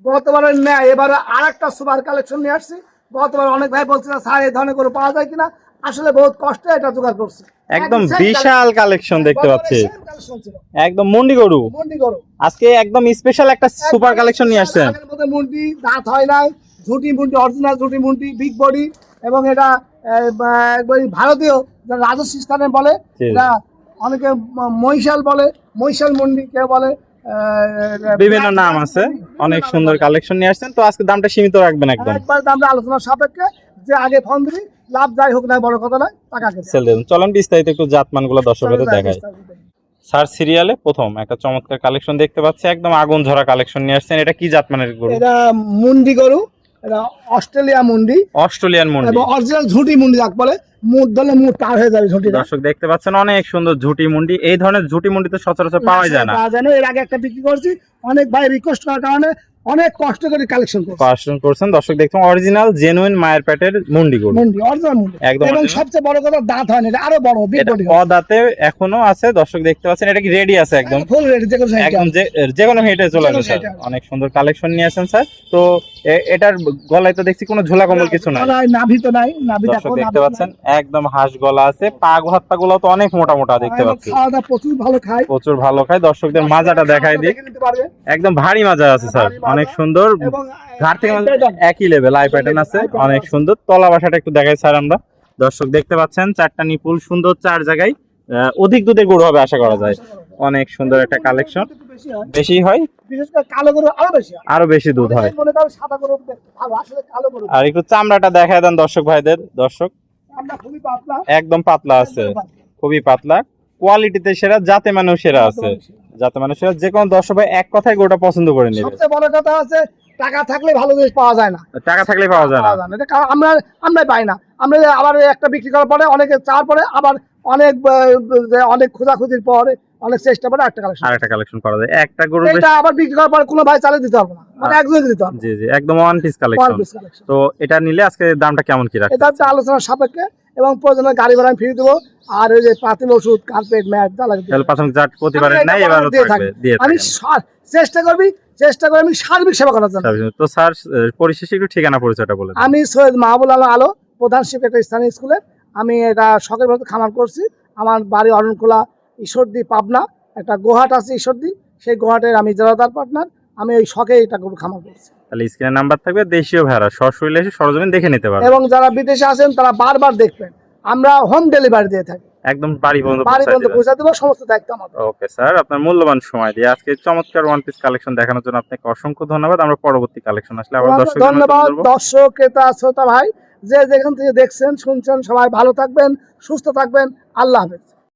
গতবারের ন্যায় এবারে আর একটা সুপার কালেকশন নিয়ে আসছি। গতবার অনেক ভাই বলছিল স্যার এই ধরনের গরু পাওয়া যায় কিনা, আসলে বহুত কষ্টে এটা জোগাড় করছি। একদম বিশাল কালেকশন দেখতে পাচ্ছি, একদম মুন্ডি গরু। মুন্ডি গরু আজকে একদম স্পেশাল একটা সুপার কালেকশন নিয়ে আসছেন। আগের মধ্যে মুন্ডি, দাঁত হয় নাই, ঝুটি মুন্ডি, অরিজিনাল ঝুটি মুন্ডি, বিগ বডি, এবং এটা একবারে ভারতীয় রাজস্থান স্থানে বলে, এটা অনেকে মহিশাল বলে, মহিশাল মুন্ডি কেউ বলে, বিভিন্ন নাম আছে। অনেক সুন্দর কালেকশন নিয়ে আসছেন। তো আজকে দামটা সীমিত রাখবেন একদম, একবার দামটা আলোচনার সাপেক্ষে, যে আগে ফোন দিবি, লাভ যাই হোক না বড় কথা নয়, টাকা কেটে সেল দেবেন। চলেন বিস্তারিত একটু জাতমানগুলো দর্শকদের দেখাই। স্যার সিরিয়ালে প্রথম একটা চমৎকার কালেকশন দেখতে পাচ্ছি, একদম আগুন ঝরা কালেকশন নিয়ে আসছেন। এটা কি জাতমানের গরু? এটা মুন্ডি গরু, এটা অস্ট্রেলিয়া মুন্ডি, অস্ট্রেলিয়ান মুন্ডি এবং অরিজিনাল ঝুটি মুন্ডি যাক বলে, মুখ ধরলে মুখ টার হয়ে যাবে ঝুটি। দর্শক দেখতে পাচ্ছেন অনেক সুন্দর ঝুটি মুন্ডি। এই ধরনের ঝুটি মুন্ডি তো সচরাচর পাওয়া যায় না। এর আগে একটা বিক্রি করছি, অনেক ভাই রিকোয়েস্ট করার কারণে অনেক কষ্ট করে কালেকশন করছেন। দর্শক দেখছেন অরিজিনাল জেনুইন মায়ের পেটের মুন্ডি গরু, অরিজিনাল মুন্ডি একদম। এবং সবচেয়ে বড় কথা দাঁত হয় না, এটা আরো বড় বিগ বডি, অদাঁতে এখনো আছে। দর্শক দেখতে পাচ্ছেন এটা কি রেডি আছে একদম ফুল রেডি, একদম যে কোনো হেঁটে চলে আসবে স্যার। অনেক সুন্দর কালেকশন নিয়ে আসেন স্যার। তো এটার গলায় তো দেখছি কোনো ঝোলা কম্বল কিছু নাই, নাভি তো নাই, নাভি দর্শক দেখতে পাচ্ছেন একদম হাঁস গলা আছে। পা হাত পা গুলো তো অনেক মোটা মোটা দেখতে পাচ্ছি, খাওয়া দাওয়া প্রচুর ভালো খায়। দর্শকদের মাজাটা দেখাই দিই, একদম ভারী মাজা আছে স্যার, অনেক সুন্দর। ঘাট থেকে একই লেভেল আই প্যাটার্ন আছে, অনেক সুন্দর। তলা বাসাটা একটু দেখাই স্যার আমরা। দর্শক দেখতে পাচ্ছেন চারটা নিপুল সুন্দর, চার জায়গায় অধিক দুধের গরু হবে আশা করা যায়। অনেক সুন্দর একটা কালেকশন, বেশি হয়, বিশেষ করে কালো গরু আরো বেশি দুধ হয়। মনে করেন সাদা গরু ভালো, আসলে কালো গরু। আর একটু চামড়াটা দেখায় দেন দর্শক ভাইদের। দর্শক আমরা খুবই পাতলা, একদম পাতলা আছে, খুবই পাতলা, কোয়ালিটিতে সেরা, জাতে মানেও সেরা আছে, যাতে মানুষের যে কোনো দর্শক ভাই এক কথায় গরুটা পছন্দ করে নেবে। সবচেয়ে বড় কথা আছে টাকা থাকলে ভালো জিনিস পাওয়া যায় না, টাকা থাকলে পাওয়া যায় না, এটা আমরা পাই না। আমরা আবার একটা বিক্রি করার পরে, অনেকে চাওয়ার পরে, আবার অনেক খোঁজাখুঁজির পরে, অনেক চেষ্টা করে আরেকটা কালেকশন করা যায়। একটা গরু এটা আবার বিক্রি করার পরে কোনো ভাই চালিয়ে দিতে পারবে না, মানে একজনকে দিতে হবে। জি জি, একদম ওয়ান পিস কালেকশন। তো এটা নিলে আজকে দামটা কেমন কি রাখছেন? এটা আলোচনার সাপেক্ষে, এবং প্রয়োজনে গাড়ি ভাড়া ফ্রি দেবো। আর ওই যে প্রাথমিক ওষুধ, কার্পেট, ম্যাট যা লাগে, প্রাথমিক জাত প্রতিবারে নাই, এবারও থাকবে। আমি চেষ্টা করি আমি সার্বিক সেবা করার জন্য। তো স্যার পরিশেষে একটু ঠিকানা পরিচয়টা বলে দিন। আমি সৈয়দ মাহবুব আলো, প্রধান শিক্ষক একটা স্থানীয় স্কুলে। আমি এটা শখের ভাবে খামার করছি। আমার বাড়ি অরণখোলা, ঈশ্বরদী, পাবনা। একটা গোহাট আছে ঈশ্বরদী, সেই গোহাটের আমি জেলাদার পার্টনার। আমি ওই শখে এটা খামার করছি। তাহলে স্ক্রিনে নাম্বার থাকবে, দেশীয় ভেড়া সরাসরি এসে সরজমিন দেখে নিতে পারবেন। এবং যারা বিদেশে আছেন তারা বারবার দেখবেন, আমরা হোম ডেলিভারি দিয়ে থাকি, একদম বাড়ি পর্যন্ত পৌঁছে দেবো, সমস্ত দায়িত্ব আমাদের। ওকে স্যার, আপনার মূল্যবান সময় দিয়ে আজকে চমৎকার ওয়ান পিস কালেকশন দেখানোর জন্য আপনাকে অসংখ্য ধন্যবাদ। আমরা পরবর্তী কালেকশন আসলে আবার ধন্যবাদ দর্শক, ক্রেতা, শ্রোতা ভাই, যে যেখান থেকে দেখছেন শুনছেন, সবাই ভালো থাকবেন, সুস্থ থাকবেন। আল্লাহ হাফেজ।